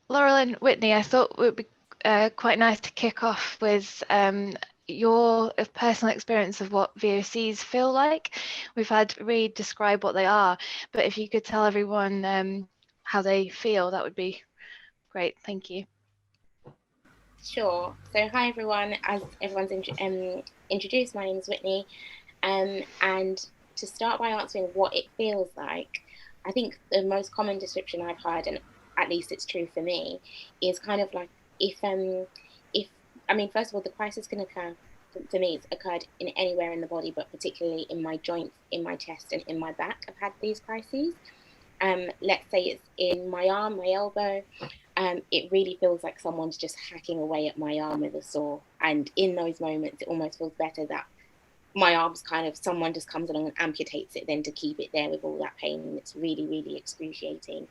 Laurel and Whitney, I thought it would be quite nice to kick off with your personal experience of what VOCs feel like. We've had Reid describe what they are, but if you could tell everyone how they feel, that would be great. Thank you. Sure. So hi everyone. As everyone's introduced, my name is Whitney, and to start by answering what it feels like, I think the most common description I've heard, and at least it's true for me, is kind of like if I mean, first of all, the crisis can occur. For me, it's occurred in anywhere in the body, but particularly in my joints, in my chest, and in my back. I've had these crises. Let's say it's in my arm, my elbow. It really feels like someone's just hacking away at my arm with a saw. And in those moments, it almost feels better that my arm's kind of, someone just comes along and amputates it than to keep it there with all that pain. And it's really, really excruciating.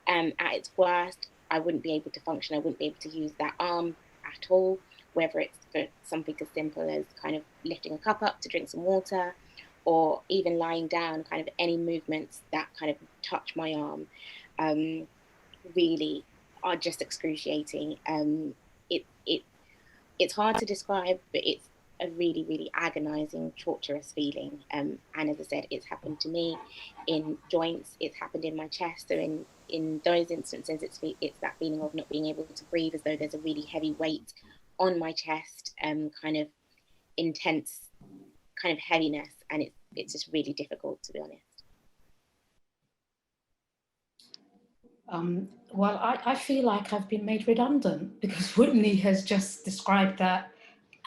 At its worst, I wouldn't be able to function. I wouldn't be able to use that arm at all, whether it's for something as simple as kind of lifting a cup up to drink some water, or even lying down, kind of any movements that kind of touch my arm really are just excruciating. It's hard to describe, but it's a really, really agonizing, torturous feeling. And as I said, it's happened to me in joints, it's happened in my chest. So in those instances, it's that feeling of not being able to breathe, as though there's a really heavy weight on my chest, kind of intense kind of heaviness, and it's just really difficult, to be honest. Well, I feel like I've been made redundant, because Whitney has just described that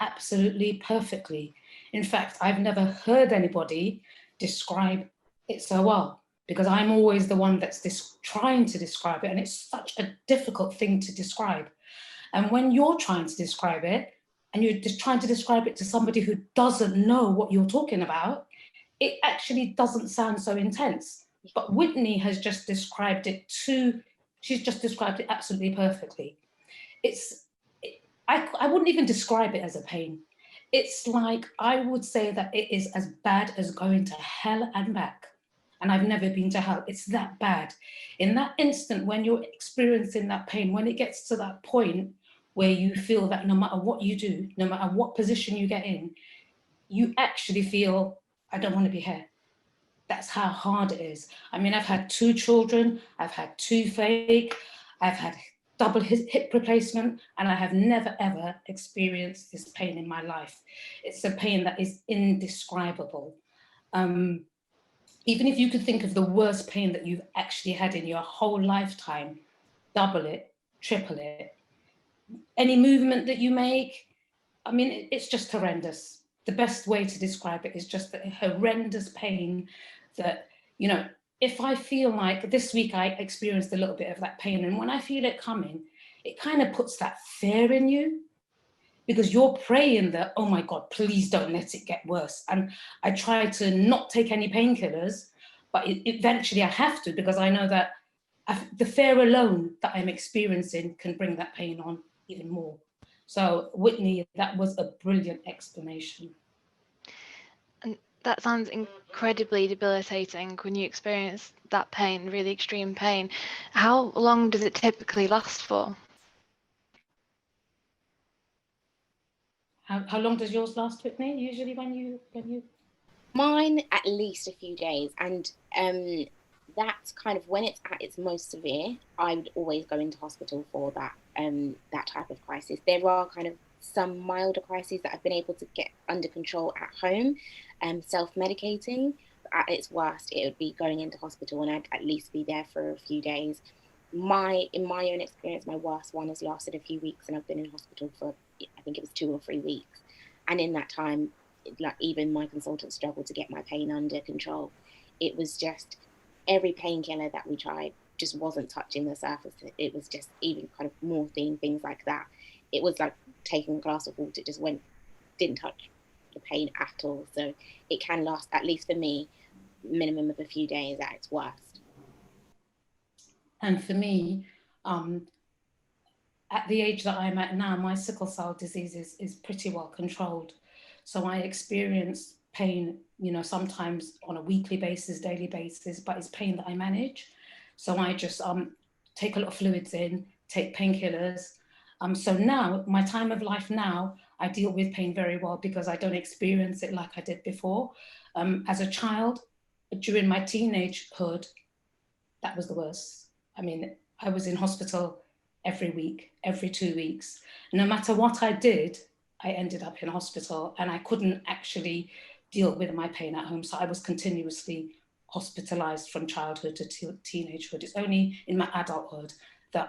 absolutely perfectly. In fact, I've never heard anybody describe it so well, because I'm always the one that's trying to describe it, and it's such a difficult thing to describe. And when you're trying to describe it, and you're just trying to describe it to somebody who doesn't know what you're talking about, it actually doesn't sound so intense. But Whitney has just described it she's just described it absolutely perfectly. I wouldn't even describe it as a pain. It's like, I would say that it is as bad as going to hell and back. And I've never been to hell. It's that bad. In that instant, when you're experiencing that pain, when it gets to that point where you feel that no matter what you do, no matter what position you get in, you actually feel, I don't want to be here. That's how hard it is. I mean, I've had 2 children, I've had toothache, I've had double hip replacement, and I have never ever experienced this pain in my life. It's a pain that is indescribable. Even if you could think of the worst pain that you've actually had in your whole lifetime, double it, triple it. Any movement that you make, I mean, it's just horrendous. The best way to describe it is just the horrendous pain that, you know, if I feel like this week I experienced a little bit of that pain, and when I feel it coming, it kind of puts that fear in you, because you're praying that, oh my God, please don't let it get worse. And I try to not take any painkillers, but eventually I have to, because I know that the fear alone that I'm experiencing can bring that pain on even more. So Whitney, that was a brilliant explanation. And that sounds incredibly debilitating when you experience that pain, really extreme pain. How long does it typically last for? How long does yours last, Whitney, usually when you... Mine, at least a few days. And that's kind of when it's at its most severe, I would always go into hospital for that type of crisis. There are kind of some milder crises that I've been able to get under control at home, self-medicating. At its worst, it would be going into hospital, and I'd at least be there for a few days. In my own experience, my worst one has lasted a few weeks, and I've been in hospital for, I think it was 2 or 3 weeks. And in that time, like, even my consultant struggled to get my pain under control. It was just, every painkiller that we tried just wasn't touching the surface. It was just even kind of morphine, things like that. It was like taking a glass of water, it just didn't touch the pain at all. So it can last, at least for me, minimum of a few days at its worst. And for me, at the age that I'm at now, my sickle cell disease is pretty well controlled. So I experience pain, you know, sometimes on a weekly basis, daily basis, but it's pain that I manage. So I just take a lot of fluids in, take painkillers. So now, my time of life now, I deal with pain very well because I don't experience it like I did before. As a child, during my teenagehood, that was the worst. I mean, I was in hospital every week, every 2 weeks. No matter what I did, I ended up in hospital, and I couldn't actually deal with my pain at home. So I was continuously hospitalized from childhood to teenagehood. It's only in my adulthood that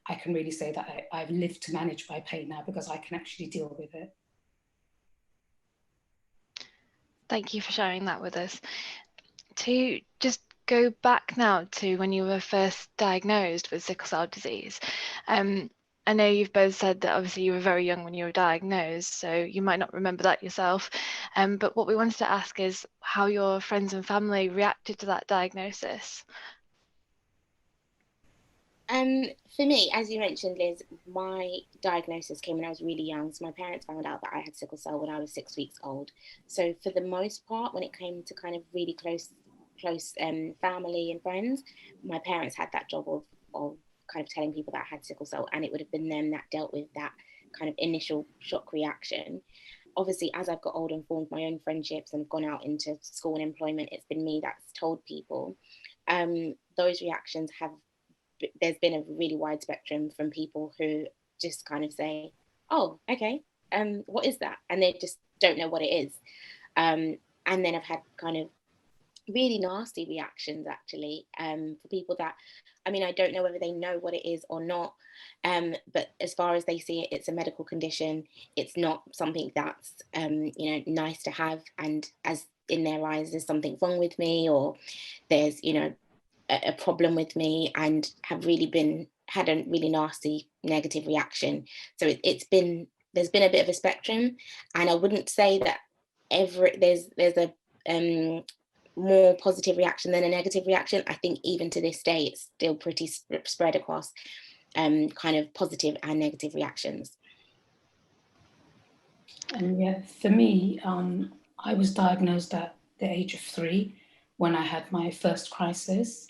I can really say that I've lived to manage my pain now, because I can actually deal with it. Thank you for sharing that with us. To just go back now to when you were first diagnosed with sickle cell disease. I know you've both said that obviously you were very young when you were diagnosed, so you might not remember that yourself. But what we wanted to ask is how your friends and family reacted to that diagnosis. For me, as you mentioned, Liz, my diagnosis came when I was really young. So my parents found out that I had sickle cell when I was 6 weeks old. So for the most part, when it came to kind of really close family and friends, my parents had that job of kind of telling people that I had sickle cell, and it would have been them that dealt with that kind of initial shock reaction. Obviously, as I've got older and formed my own friendships and gone out into school and employment, it's been me that's told people. Those reactions there's been a really wide spectrum, from people who just kind of say, oh, okay, what is that? And they just don't know what it is. And then I've had kind of really nasty reactions, actually, for people that, I mean, I don't know whether they know what it is or not, but as far as they see it, it's a medical condition. It's not something that's, nice to have. And as in their eyes, there's something wrong with me, or there's, a problem with me, and have really had a really nasty negative reaction. So there's been a bit of a spectrum, and I wouldn't say that there's a more positive reaction than a negative reaction. I think even to this day, it's still pretty spread across kind of positive and negative reactions. And yeah, for me, I was diagnosed at the age of 3 when I had my first crisis.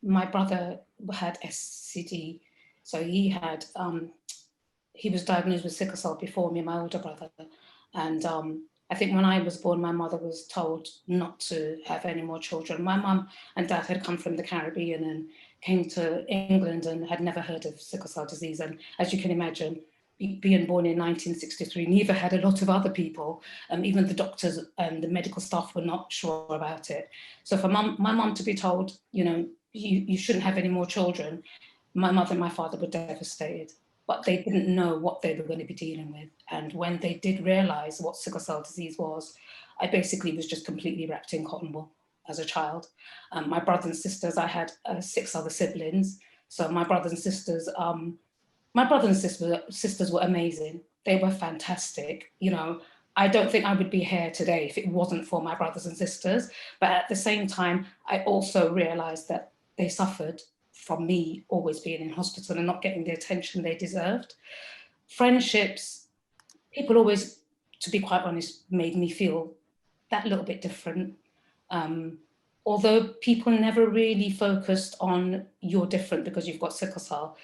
My brother had SCD, so he was diagnosed with sickle cell before me, my older brother. And I think when I was born, my mother was told not to have any more children. My mum and dad had come from the Caribbean and came to England and had never heard of sickle cell disease. And as you can imagine, being born in 1963, neither had a lot of other people. Even the doctors and the medical staff were not sure about it. So for my mum to be told, you shouldn't have any more children, my mother and my father were devastated. But they didn't know what they were going to be dealing with. And when they did realise what sickle cell disease was, I basically was just completely wrapped in cotton wool as a child. My brothers and sisters, I had 6 other siblings. So my brothers and sisters were amazing. They were fantastic. I don't think I would be here today if it wasn't for my brothers and sisters. But at the same time, I also realised that they suffered from me always being in hospital and not getting the attention they deserved. Friendships, people always, to be quite honest, made me feel that little bit different. Although people never really focused on you're different because you've got sickle cell,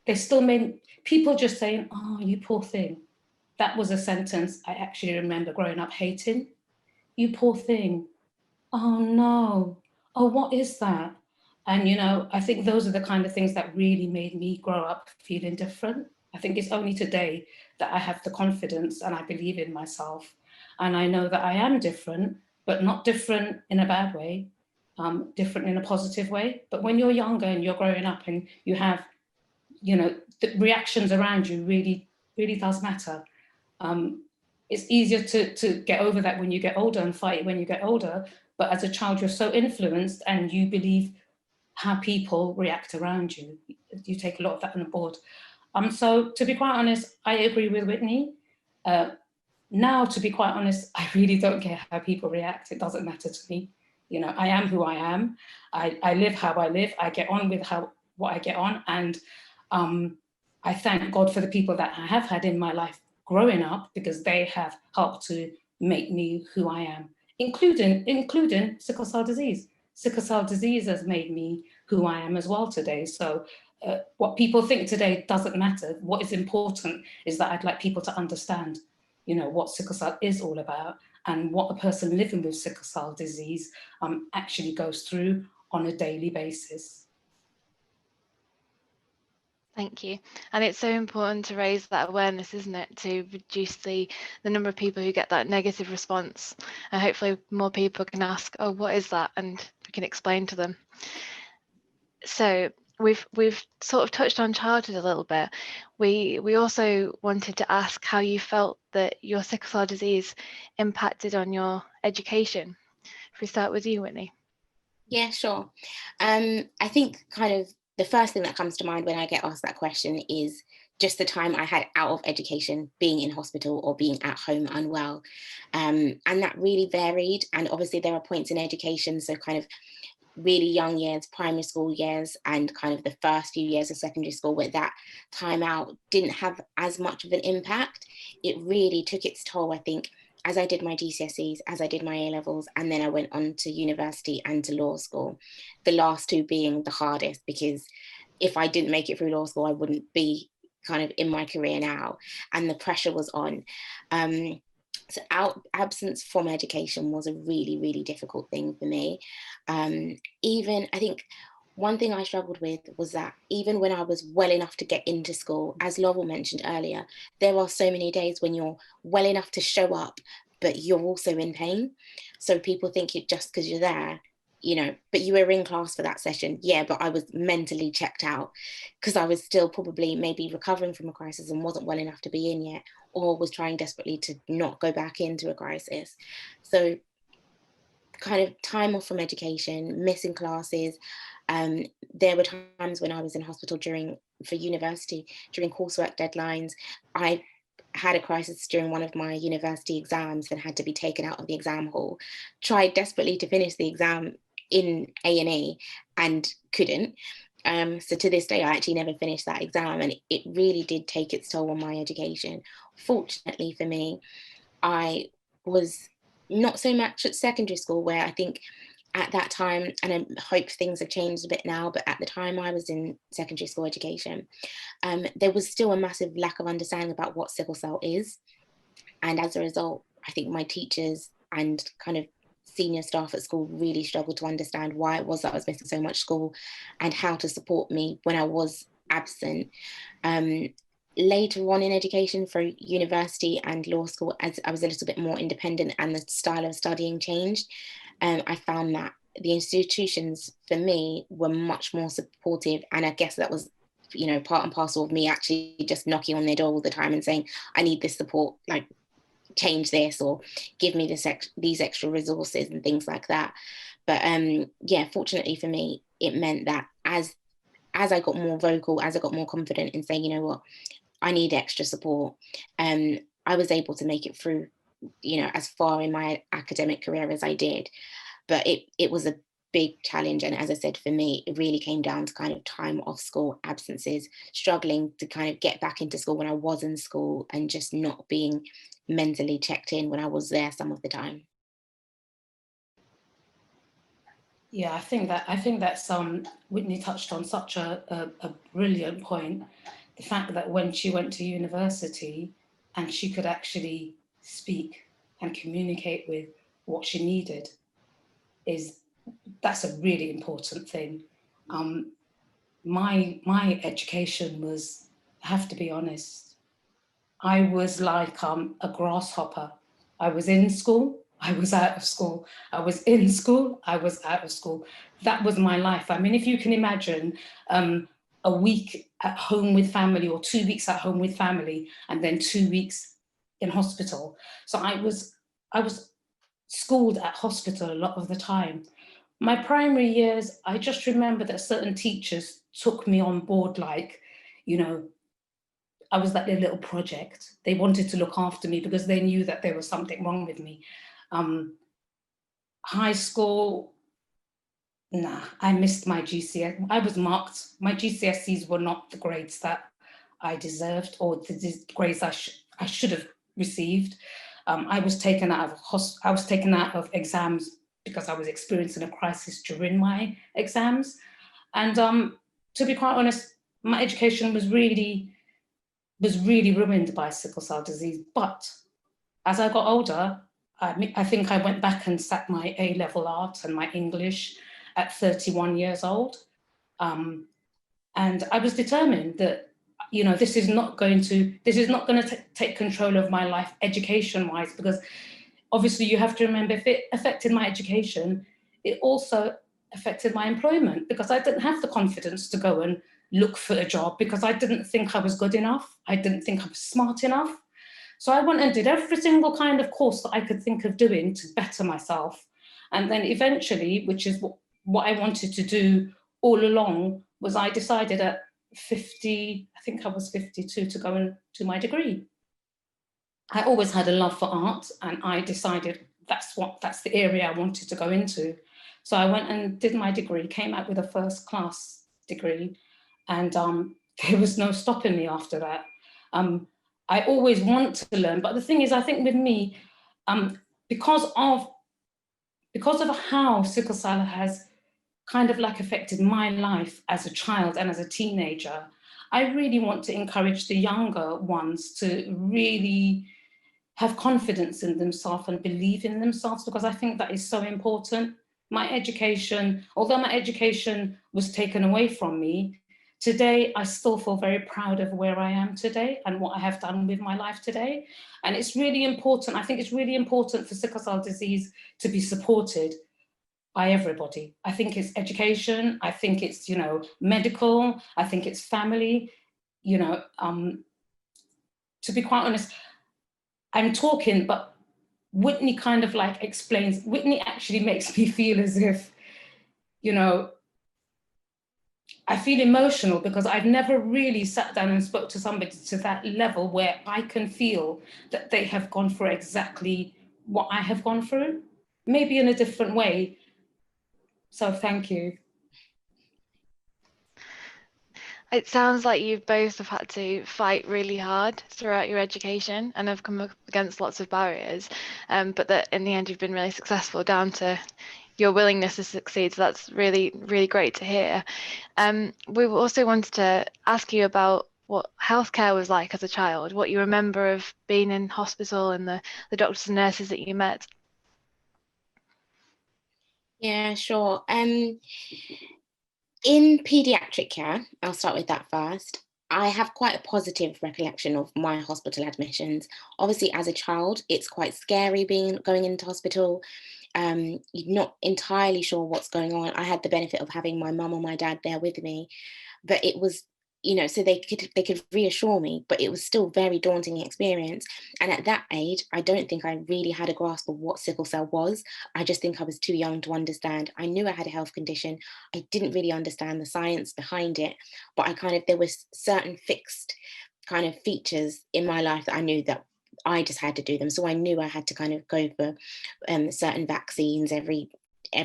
they still made people just saying, oh, you poor thing. That was a sentence I actually remember growing up hating. You poor thing. Oh no. Oh, what is that? And, I think those are the kind of things that really made me grow up feeling different. I think it's only today that I have the confidence and I believe in myself. And I know that I am different, but not different in a bad way, different in a positive way. But when you're younger and you're growing up and you have, the reactions around you really, really does matter. It's easier to get over that when you get older and fight it when you get older. But as a child, you're so influenced and you believe how people react around you. You take a lot of that on board. So to be quite honest, I agree with Whitney. Now, to be quite honest, I really don't care how people react. It doesn't matter to me. I am who I am. I live how I live. I get on with what I get on. And I thank God for the people that I have had in my life growing up, because they have helped to make me who I am, including sickle cell disease. Sickle cell disease has made me who I am as well today. So What people think today doesn't matter. What is important is that I'd like people to understand, you know, what sickle cell is all about and what a person living with sickle cell disease actually goes through on a daily basis. Thank you. And it's so important to raise that awareness, isn't it, to reduce the number of people who get that negative response. And hopefully more people can ask, oh, what is that? And we can explain to them. So we've sort of touched on childhood a little bit. We also wanted to ask how you felt that your sickle cell disease impacted on your education. If we start with you, Whitney. Yeah, sure. I think kind of the first thing that comes to mind when I get asked that question is just the time I had out of education, being in hospital or being at home unwell. And that really varied. And obviously there are points in education, so kind of really young years, primary school years, and kind of the first few years of secondary school where that time out didn't have as much of an impact. It really took its toll, I think, as I did my GCSEs, as I did my A-levels, and then I went on to university and to law school, the last two being the hardest, because if I didn't make it through law school, I wouldn't be kind of in my career now, and the pressure was on. So absence from education was a really, really difficult thing for me. Even, I think, one thing I struggled with was that even when I was well enough to get into school, as Laurel mentioned earlier, there are so many days when you're well enough to show up, but you're also in pain. So people think it just because you're there, you know, but you were in class for that session. Yeah, but I was mentally checked out because I was still probably maybe recovering from a crisis and wasn't well enough to be in yet, or was trying desperately to not go back into a crisis. So kind of time off from education, missing classes. There were times when I was in hospital for university, during coursework deadlines. I had a crisis during one of my university exams and had to be taken out of the exam hall. Tried desperately to finish the exam in A&E and couldn't. So to this day, I actually never finished that exam, and it really did take its toll on my education. Fortunately for me, I was not so much at secondary school, where I think at that time, and I hope things have changed a bit now, but at the time I was in secondary school education, there was still a massive lack of understanding about what sickle cell is. And as a result, I think my teachers and kind of senior staff at school really struggled to understand why it was that I was missing so much school and how to support me when I was absent. Later on in education, for university and law school, as I was a little bit more independent and the style of studying changed, I found that the institutions for me were much more supportive. And I guess that was, you know, part and parcel of me actually just knocking on their door all the time and saying, I need this support, like change this, or give me these extra resources and things like that. But yeah, fortunately for me, it meant that as I got more vocal, as I got more confident in saying, you know what, I need extra support, I was able to make it through, you know, as far in my academic career as I did. But it was a big challenge. And as I said, for me, it really came down to kind of time off school, absences, struggling to kind of get back into school when I was in school, and just not being mentally checked in when I was there some of the time. Yeah, I think that's Whitney touched on such a brilliant point. The fact that when she went to university and she could actually speak and communicate with what she needed, that's a really important thing. My education was, I have to be honest, I was like a grasshopper. I was in school, I was out of school. I was in school, I was out of school. That was my life. I mean, if you can imagine a week at home with family, or 2 weeks at home with family, and then 2 weeks in hospital. So I was schooled at hospital a lot of the time. My primary years, I just remember that certain teachers took me on board, like, you know, I was like their little project. They wanted to look after me because they knew that there was something wrong with me. High school, nah, I missed my GCSE. I was marked. My GCSEs were not the grades that I deserved, or the grades I should have received. I was taken out of exams because I was experiencing a crisis during my exams. And to be quite honest, my education was really ruined by sickle cell disease. But as I got older, I think I went back and sat my A-level art and my English at 31 years old. And I was determined that, this is not going to take control of my life education-wise, because obviously you have to remember, if it affected my education, it also affected my employment, because I didn't have the confidence to go and look for a job, because I didn't think I was good enough. I didn't think I was smart enough. So I went and did every single kind of course that I could think of doing to better myself. And then eventually, which is what I wanted to do all along, was I decided at 50, I think I was 52, to go and do my degree. I always had a love for art, and I decided that's the area I wanted to go into. So I went and did my degree, came out with a first class degree, and there was no stopping me after that. I always want to learn, but the thing is, I think with me, because of how sickle cell has kind of like affected my life as a child and as a teenager, I really want to encourage the younger ones to really have confidence in themselves and believe in themselves, because I think that is so important. My education, although my education was taken away from me, today I still feel very proud of where I am today and what I have done with my life today. And it's really important. I think it's really important for sickle cell disease to be supported by everybody. I think it's education, I think it's, medical, I think it's family, to be quite honest, I'm talking, but Whitney kind of like explains, Whitney actually makes me feel as if, I feel emotional, because I've never really sat down and spoke to somebody to that level where I can feel that they have gone through exactly what I have gone through, maybe in a different way. So thank you. It sounds like you both have had to fight really hard throughout your education and have come up against lots of barriers, but that in the end you've been really successful down to your willingness to succeed. So that's really, really great to hear. We also wanted to ask you about what healthcare was like as a child, what you remember of being in hospital and the doctors and nurses that you met. Yeah, sure. In paediatric care, I'll start with that first. I have quite a positive recollection of my hospital admissions. Obviously, as a child, it's quite scary going into hospital. You're not entirely sure what's going on. I had the benefit of having my mum or my dad there with me, but it was, so they could reassure me, but it was still a very daunting experience. And at that age, I don't think I really had a grasp of what sickle cell was. I just think I was too young to understand. I knew I had a health condition. I didn't really understand the science behind it, but there was certain fixed kind of features in my life that I knew that I just had to do them. So I knew I had to kind of go for certain vaccines every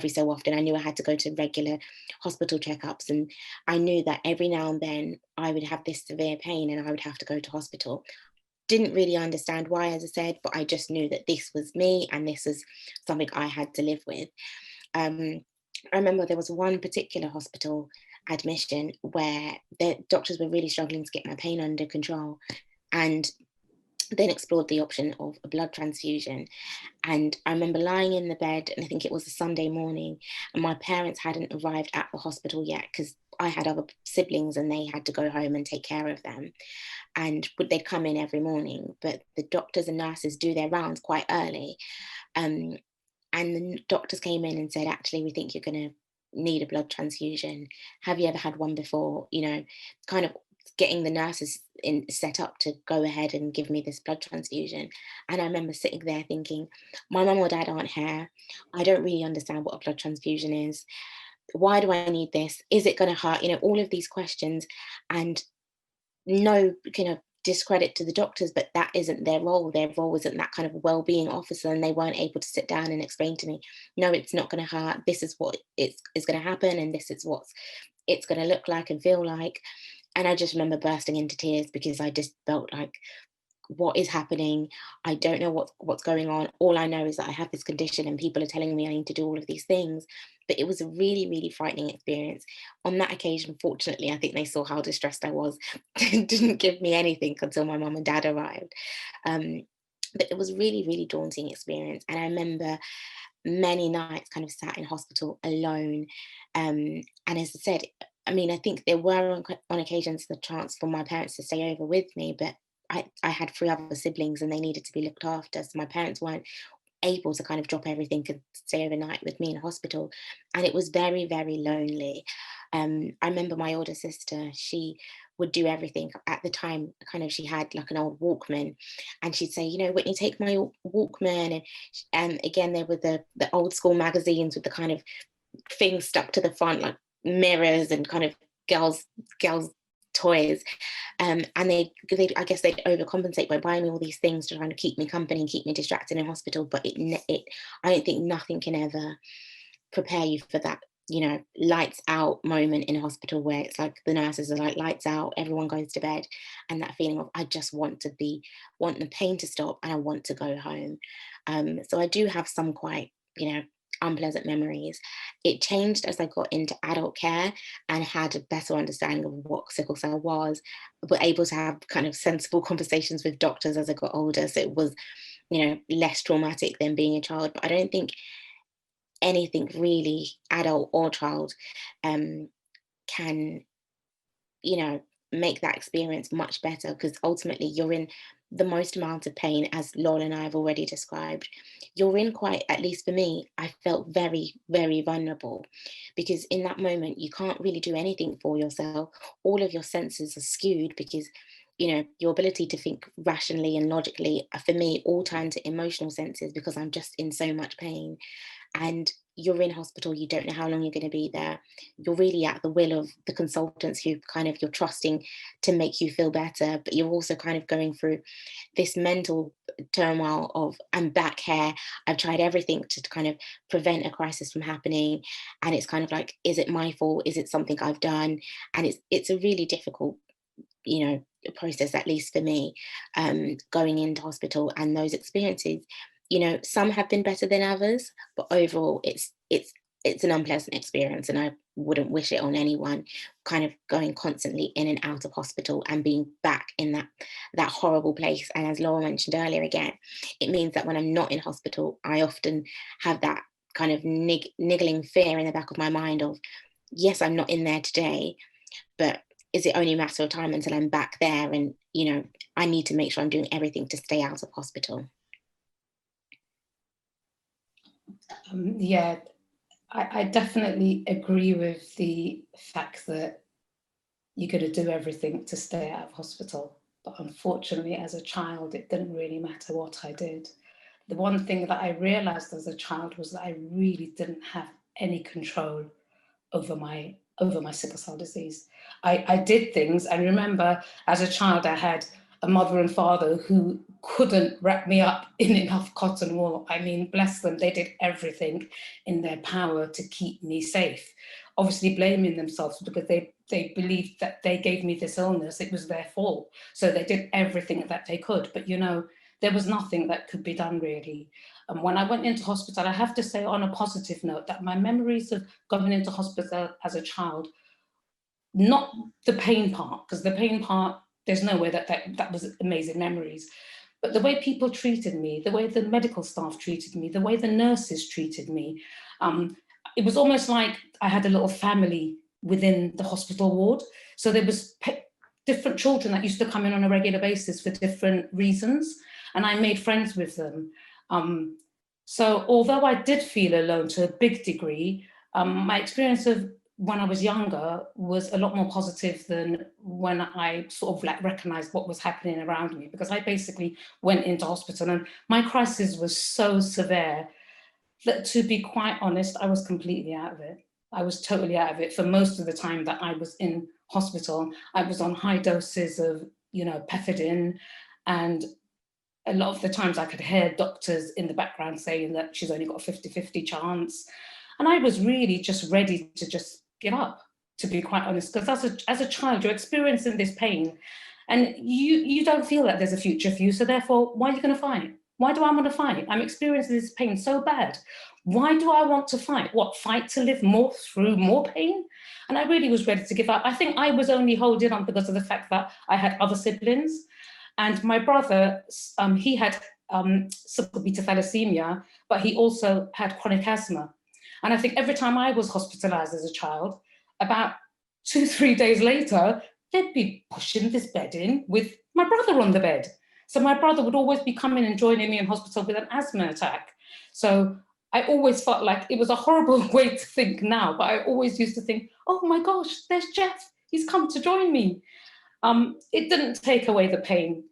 so often. I knew I had to go to regular hospital checkups, and I knew that every now and then I would have this severe pain and I would have to go to hospital. Didn't really understand why, as I said, but I just knew that this was me and this is something I had to live with. I remember there was one particular hospital admission where the doctors were really struggling to get my pain under control, and then explored the option of a blood transfusion. And I remember lying in the bed, and I think it was a Sunday morning, and my parents hadn't arrived at the hospital yet, because I had other siblings and they had to go home and take care of them. And they'd come in every morning, but the doctors and nurses do their rounds quite early. And the doctors came in and said, actually, we think you're going to need a blood transfusion. Have you ever had one before? Kind of getting the nurses set up to go ahead and give me this blood transfusion. And I remember sitting there thinking, my mum or dad aren't here. I don't really understand what a blood transfusion is. Why do I need this? Is it going to hurt? All of these questions. And no discredit to the doctors, but that isn't their role. Their role isn't that kind of well-being officer, and they weren't able to sit down and explain to me, no, it's not going to hurt. This is what is going to happen, and this is what it's going to look like and feel like. And I just remember bursting into tears, because I just felt like, what is happening? I don't know what's going on. All I know is that I have this condition and people are telling me I need to do all of these things. But it was a really, really frightening experience. On that occasion, fortunately, I think they saw how distressed I was. Didn't give me anything until my mum and dad arrived. But it was really, really daunting experience. And I remember many nights kind of sat in hospital alone. And as I said, I mean, I think there were on occasions the chance for my parents to stay over with me, but I had 3 other siblings and they needed to be looked after. So my parents weren't able to kind of drop everything and stay overnight with me in hospital. And it was very, very lonely. I remember my older sister, she would do everything. At the time, kind of, she had like an old Walkman, and she'd say, you know, Whitney, take my Walkman. And again, there were the old school magazines with the kind of things stuck to the front, like mirrors and kind of girls toys. And they I guess they'd overcompensate by buying me all these things to try to keep me company and keep me distracted in hospital. But I don't think nothing can ever prepare you for that, you know, lights out moment in hospital where it's like the nurses are like, lights out, everyone goes to bed, and that feeling of I just want the pain to stop and I want to go home. So I do have some quite, you know, unpleasant memories. It changed as I got into adult care and had a better understanding of what sickle cell was, but able to have kind of sensible conversations with doctors as I got older. So it was, you know, less traumatic than being a child. But I don't think anything really, adult or child, can, you know, make that experience much better, because ultimately you're in the most amount of pain, as Laurel and I have already described. You're in quite, at least for me, I felt very, very vulnerable, because in that moment you can't really do anything for yourself. All of your senses are skewed because, you know, your ability to think rationally and logically, for me, all turn to emotional senses because I'm just in so much pain. And you're in hospital, you don't know how long you're going to be there. You're really at the will of the consultants who kind of you're trusting to make you feel better, but you're also kind of going through this mental turmoil of, I'm back here, I've tried everything to kind of prevent a crisis from happening, and it's kind of like, is it my fault, is it something I've done? And it's a really difficult, you know, process, at least for me, going into hospital. And those experiences, you know, some have been better than others, but overall it's an unpleasant experience, and I wouldn't wish it on anyone, kind of going constantly in and out of hospital and being back in that horrible place. And as Laura mentioned earlier, again, it means that when I'm not in hospital, I often have that kind of niggling fear in the back of my mind of, yes, I'm not in there today, but is it only a matter of time until I'm back there? And, you know, I need to make sure I'm doing everything to stay out of hospital. Yeah, I definitely agree with the fact that you're going to do everything to stay out of hospital. But unfortunately, as a child, it didn't really matter what I did. The one thing that I realized as a child was that I really didn't have any control over my sickle cell disease. I did things, and remember, as a child, I had a mother and father who couldn't wrap me up in enough cotton wool. I mean, bless them, they did everything in their power to keep me safe. Obviously blaming themselves because they believed that they gave me this illness, it was their fault. So they did everything that they could, but you know, there was nothing that could be done really. And when I went into hospital, I have to say on a positive note that my memories of going into hospital as a child, not the pain part, because the pain part, there's no way that was amazing memories, but the way people treated me, the way the medical staff treated me, the way the nurses treated me, it was almost like I had a little family within the hospital ward. So there was different children that used to come in on a regular basis for different reasons, and I made friends with them. So although I did feel alone to a big degree, my experience of when I was younger was a lot more positive than when I sort of like recognized what was happening around me, because I basically went into hospital and my crisis was so severe that, to be quite honest, I was completely out of it. I was totally out of it for most of the time that I was in hospital. I was on high doses of, you know, pethidine, and a lot of the times I could hear doctors in the background saying that she's only got a 50-50 chance. And I was really just ready to just give up, to be quite honest, because as a child, you're experiencing this pain And you don't feel that there's a future for you. So therefore, why are you going to fight? Why do I want to fight? I'm experiencing this pain so bad. Why do I want to fight? What, fight to live more through more pain? And I really was ready to give up. I think I was only holding on because of the fact that I had other siblings. And my brother, he had sickle beta thalassemia, but he also had chronic asthma. And I think every time I was hospitalized as a child, about 2-3 days later, they'd be pushing this bed in with my brother on the bed. So my brother would always be coming and joining me in hospital with an asthma attack. So I always felt like it was a horrible way to think now, but I always used to think, oh my gosh, there's Jeff, he's come to join me. It didn't take away the pain,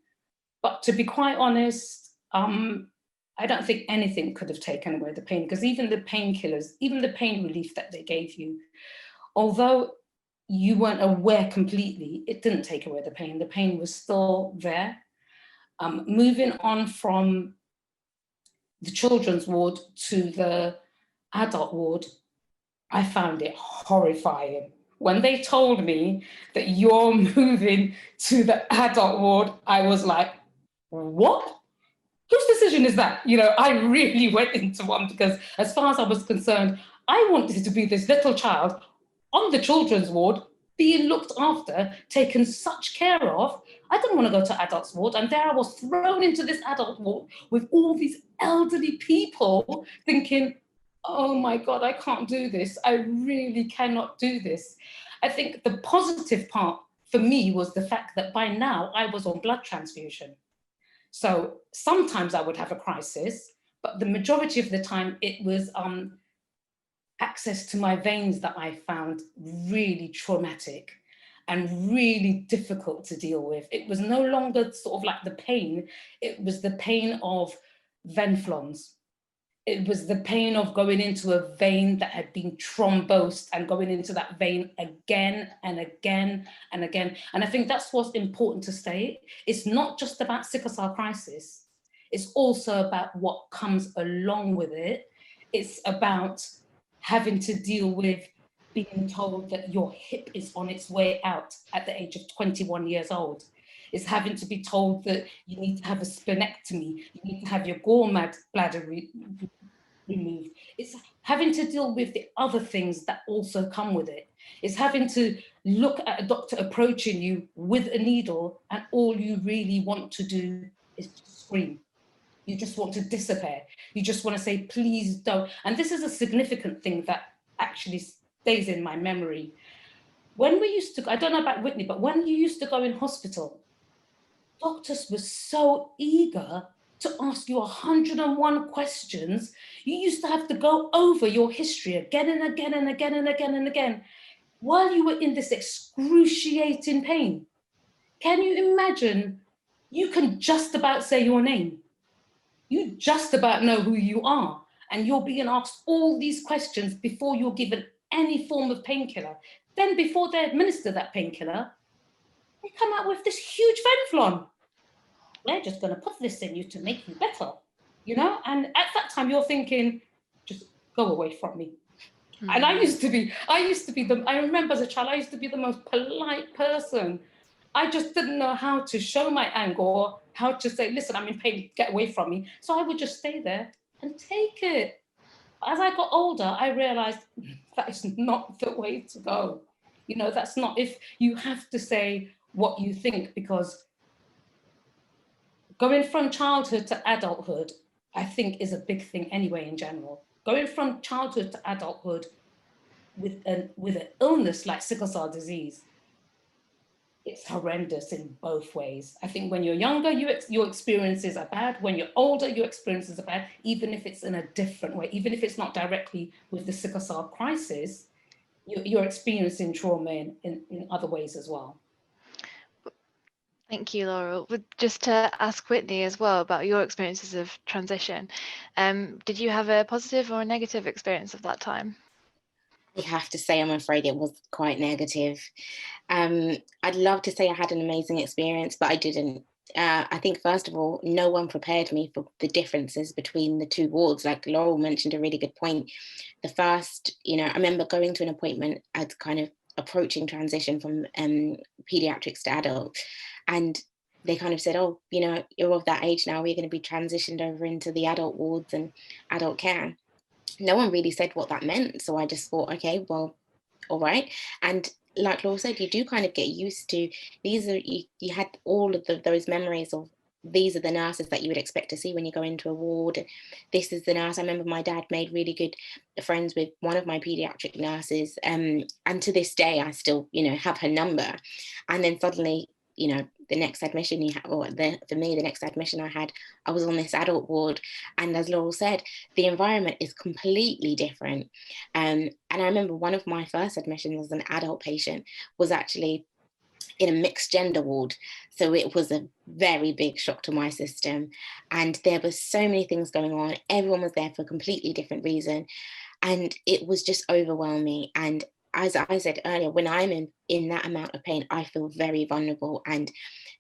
but to be quite honest, I don't think anything could have taken away the pain, because even the painkillers, even the pain relief that they gave you, although you weren't aware completely, it didn't take away the pain. The pain was still there. Moving on from the children's ward to the adult ward, I found it horrifying. When they told me that you're moving to the adult ward, I was like, what? Whose decision is that? You know, I really went into one, because as far as I was concerned, I wanted to be this little child on the children's ward, being looked after, taken such care of. I didn't want to go to adults ward, and there I was thrown into this adult ward with all these elderly people thinking, oh my God, I can't do this. I really cannot do this. I think the positive part for me was the fact that by now I was on blood transfusion. So sometimes I would have a crisis, but the majority of the time it was access to my veins that I found really traumatic and really difficult to deal with. It was no longer sort of like the pain, it was the pain of venflons. It was the pain of going into a vein that had been thrombosed and going into that vein again and again and again. And I think that's what's important to state. It's not just about sickle cell crisis. It's also about what comes along with it. It's about having to deal with being told that your hip is on its way out at the age of 21 years old. It's having to be told that you need to have a splenectomy, you need to have your gallbladder removed. It's having to deal with the other things that also come with it. It's having to look at a doctor approaching you with a needle, and all you really want to do is just scream. You just want to disappear. You just want to say, please don't. And this is a significant thing that actually stays in my memory. When we used to, I don't know about Whitney, but when you used to go in hospital, doctors were so eager to ask you 101 questions. You used to have to go over your history again and again and again and again and again while you were in this excruciating pain. Can you imagine? You can just about say your name. You just about know who you are, and you're being asked all these questions before you're given any form of painkiller. Then before they administer that painkiller, they come out with this huge venflon. They're just going to put this in you to make you better, you know? And at that time you're thinking, just go away from me. Mm-hmm. And I remember as a child, I used to be the most polite person. I just didn't know how to show my anger or how to say, listen, I'm in pain, get away from me. So I would just stay there and take it. As I got older, I realized that is not the way to go. You know, that's not, if you have to say what you think, because going from childhood to adulthood, I think is a big thing anyway in general. Going from childhood to adulthood with an illness like sickle cell disease, it's horrendous in both ways. I think when you're younger, your experiences are bad. When you're older, your experiences are bad, even if it's in a different way, even if it's not directly with the sickle cell crisis, you're experiencing trauma in other ways as well. Thank you, Laurel. Just to ask Whitney as well about your experiences of transition, did you have a positive or a negative experience of that time? I have to say, I'm afraid it was quite negative. I'd love to say I had an amazing experience, but I didn't. I think, first of all, no one prepared me for the differences between the two wards. Like Laurel mentioned a really good point. The first, I remember going to an appointment as kind of approaching transition from pediatrics to adult. And they kind of said, oh, you know, you're of that age now, we're going to be transitioned over into the adult wards and adult care. No one really said what that meant. So I just thought, okay, well, all right. And like Laura said, you do kind of get used to, these are, you had all of those memories of, these are the nurses that you would expect to see when you go into a ward. This is the nurse. I remember my dad made really good friends with one of my pediatric nurses. And to this day, I still, you know, have her number. And then suddenly, you know, the next admission you have, or for me, the next admission I had, I was on this adult ward. And as Laurel said, the environment is completely different. And I remember one of my first admissions as an adult patient was actually in a mixed gender ward. So it was a very big shock to my system. And there were so many things going on. Everyone was there for a completely different reason. And it was just overwhelming. And as I said earlier, when I'm in that amount of pain, I feel very vulnerable. And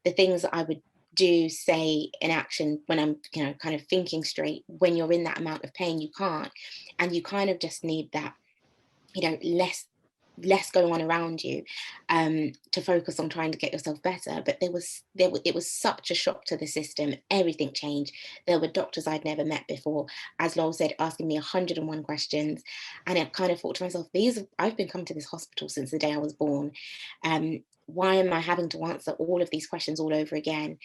the things that I would do, say, in action when I'm, you know, kind of thinking straight, when you're in that amount of pain, you can't. And you kind of just need that, you know, less going on around you, to focus on trying to get yourself better. But it was such a shock to the system. Everything changed. There were doctors I'd never met before, as Laurel said, asking me 101 questions. And I kind of thought to myself, I've been coming to this hospital since the day I was born. Why am I having to answer all of these questions all over again?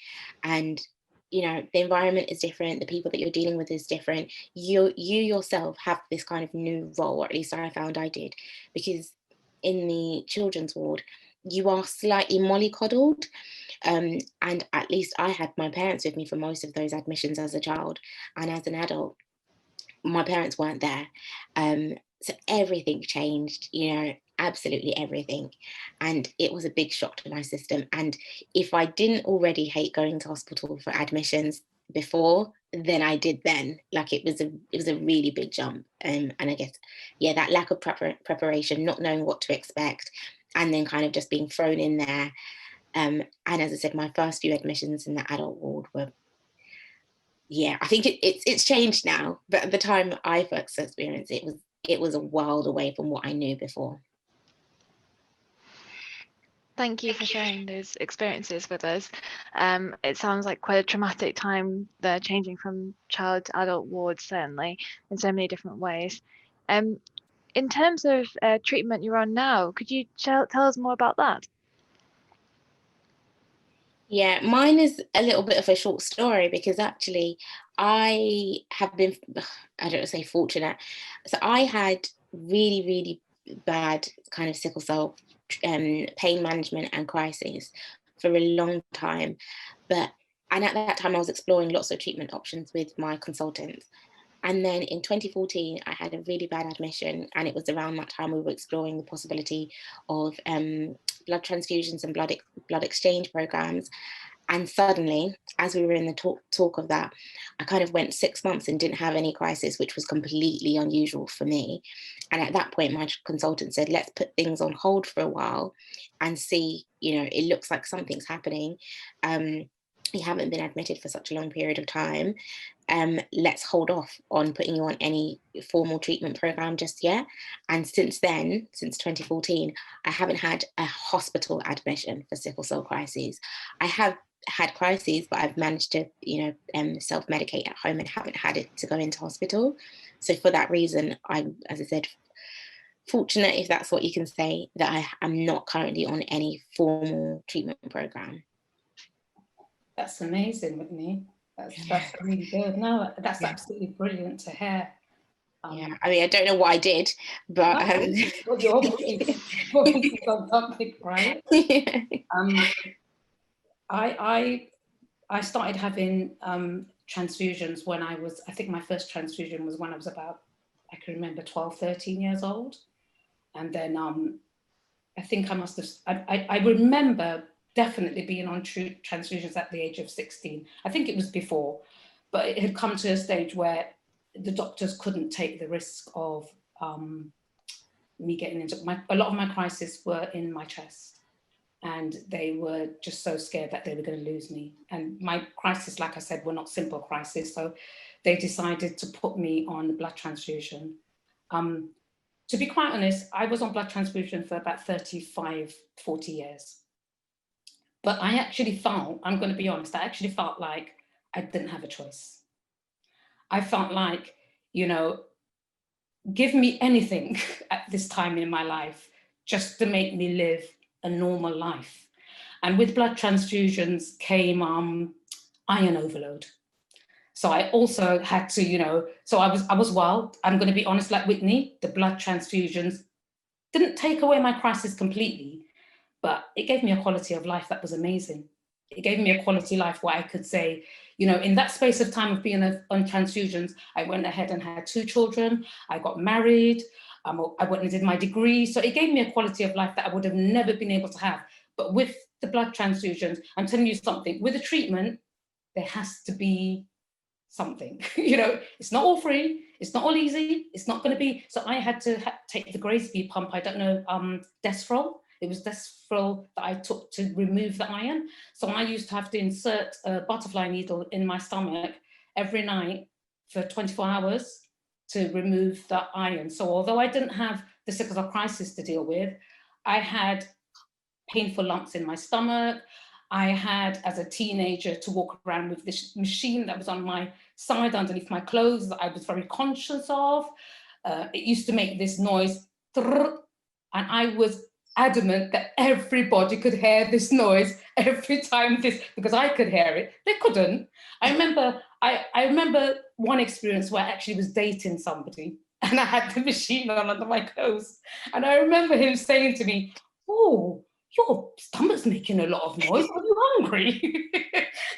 And you know, the environment is different, the people that you're dealing with is different. You yourself have this kind of new role, or at least I found I did, because in the children's ward, you are slightly mollycoddled. And at least I had my parents with me for most of those admissions as a child. And as an adult, my parents weren't there. So everything changed, you know, absolutely everything. And it was a big shock to my system. And if I didn't already hate going to hospital for admissions before, then I did then. Like it was a really big jump. And I guess, yeah, that lack of preparation, not knowing what to expect, and then kind of just being thrown in there. And as I said, my first few admissions in the adult ward were, yeah, I think it's changed now, but at the time I first experienced it, it was a world away from what I knew before. Thank you for sharing those experiences with us. It sounds like quite a traumatic time, the changing from child to adult wards, certainly, in so many different ways. In terms of treatment you're on now, could you tell us more about that? Yeah, mine is a little bit of a short story, because actually I have been, I don't say fortunate. So I had really, really bad kind of sickle cell pain management and crises for a long time. And at that time I was exploring lots of treatment options with my consultants. And then in 2014, I had a really bad admission, and it was around that time we were exploring the possibility of blood transfusions and blood exchange programs. And suddenly, as we were in the talk of that, I kind of went 6 months and didn't have any crisis, which was completely unusual for me. And at that point, my consultant said, let's put things on hold for a while and see, you know, it looks like something's happening. You haven't been admitted for such a long period of time. Let's hold off on putting you on any formal treatment program just yet. And since then, since 2014, I haven't had a hospital admission for sickle cell crises. I have had crises, but I've managed to, you know, self-medicate at home and haven't had it to go into hospital. So for that reason, I'm, as I said, fortunate, if that's what you can say, that I am not currently on any formal treatment program. That's amazing, Whitney. That's really good. No, that's absolutely brilliant to hear. Yeah, I mean, I don't know what I did, but you're obviously on topic, right? Yeah. I started having transfusions when I think my first transfusion was when I was about, I can remember, 12, 13 years old. And then I think I must have, I remember definitely being on transfusions at the age of 16. I think it was before, but it had come to a stage where the doctors couldn't take the risk of me getting into a lot of my crises were in my chest, and they were just so scared that they were going to lose me. And my crises, like I said, were not simple crises, so they decided to put me on blood transfusion. To be quite honest, I was on blood transfusion for about 35, 40 years. But I actually felt, I'm going to be honest, I actually felt like I didn't have a choice. I felt like, you know, give me anything at this time in my life just to make me live a normal life. And with blood transfusions came iron overload. So I also had to, you know, so I was wild. I'm going to be honest, like Whitney, the blood transfusions didn't take away my crisis completely, but it gave me a quality of life that was amazing. It gave me a quality life where I could say, you know, in that space of time of being on transfusions, I went ahead and had 2 children. I got married. I went and did my degree. So it gave me a quality of life that I would have never been able to have. But with the blood transfusions, I'm telling you something, with the treatment, there has to be something. You know, it's not all free, it's not all easy, it's not going to be. So I had to take the Graysby pump. I don't know, Desferal. It was Desferal that I took to remove the iron. So I used to have to insert a butterfly needle in my stomach every night for 24 hours to remove the iron. So although I didn't have the sickle cell crisis to deal with, I had painful lumps in my stomach. I had, as a teenager, to walk around with this machine that was on my side underneath my clothes that I was very conscious of. It used to make this noise, and I was adamant that everybody could hear this noise every time because I could hear it. They couldn't. I remember one experience where I actually was dating somebody and I had the machine on under my clothes. And I remember him saying to me, "Oh, your stomach's making a lot of noise. Are you hungry?"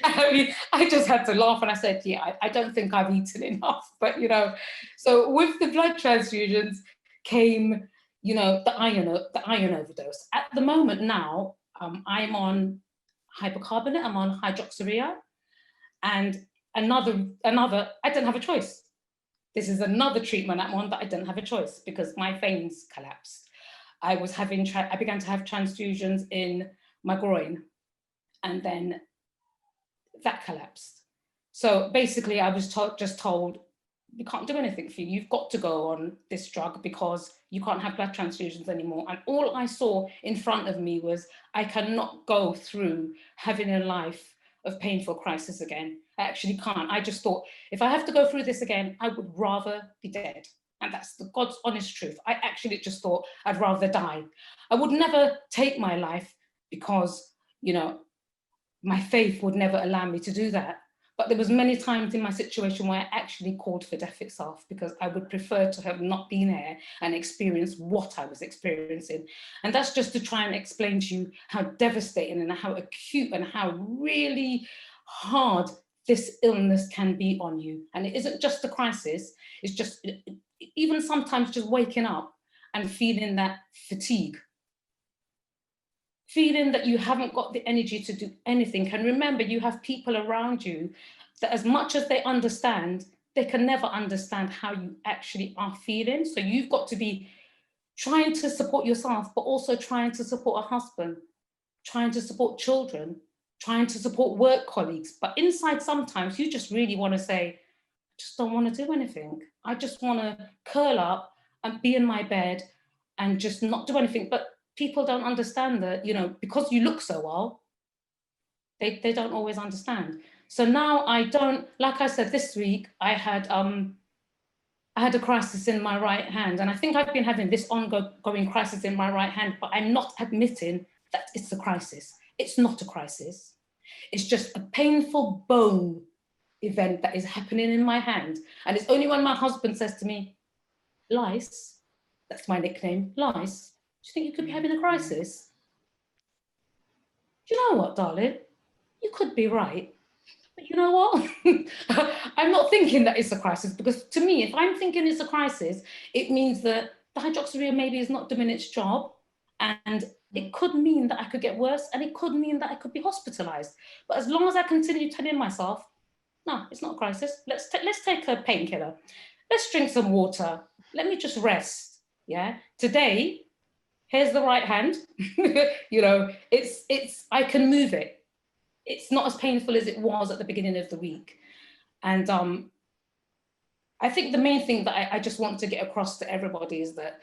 I mean, I just had to laugh and I said, "Yeah, I don't think I've eaten enough." But, you know, so with the blood transfusions came, you know, the iron overdose. At the moment now, I'm on hypercarbonate, I'm on hydroxyurea, and another, I don't have a choice. This is another treatment I'm on that I didn't have a choice because my veins collapsed. I began to have transfusions in my groin, and then that collapsed. So basically I was just told, we can't do anything for you. You've got to go on this drug because you can't have blood transfusions anymore. And all I saw in front of me was, I cannot go through having a life of painful crisis again. I actually can't. I just thought, if I have to go through this again, I would rather be dead. And that's the God's honest truth. I actually just thought I'd rather die. I would never take my life because, you know, my faith would never allow me to do that. But there was many times in my situation where I actually called for death itself because I would prefer to have not been here and experienced what I was experiencing. And that's just to try and explain to you how devastating and how acute and how really hard this illness can be on you. And it isn't just a crisis, it's just even sometimes just waking up and feeling that fatigue, feeling that you haven't got the energy to do anything. And remember, you have people around you that, as much as they understand, they can never understand how you actually are feeling. So you've got to be trying to support yourself, but also trying to support a husband, trying to support children, trying to support work colleagues. But inside, sometimes you just really want to say, I just don't want to do anything. I just want to curl up and be in my bed and just not do anything. But people don't understand that, you know, because you look so well, they don't always understand. So now I don't, like I said, this week I had a crisis in my right hand, and I think I've been having this ongoing crisis in my right hand, but I'm not admitting that it's a crisis. It's not a crisis. It's just a painful bone event that is happening in my hand. And it's only when my husband says to me, "Lice," that's my nickname, "Lice, do you think you could be having a crisis?" Do you know what, darling? You could be right. But you know what? I'm not thinking that it's a crisis, because to me, if I'm thinking it's a crisis, it means that the hydroxyurea maybe is not doing its job, and it could mean that I could get worse, and it could mean that I could be hospitalized. But as long as I continue telling myself, no, it's not a crisis. Let's take a painkiller. Let's drink some water. Let me just rest. Yeah. Today, here's the right hand. You know, I can move it. It's not as painful as it was at the beginning of the week. And I think the main thing that I just want to get across to everybody is that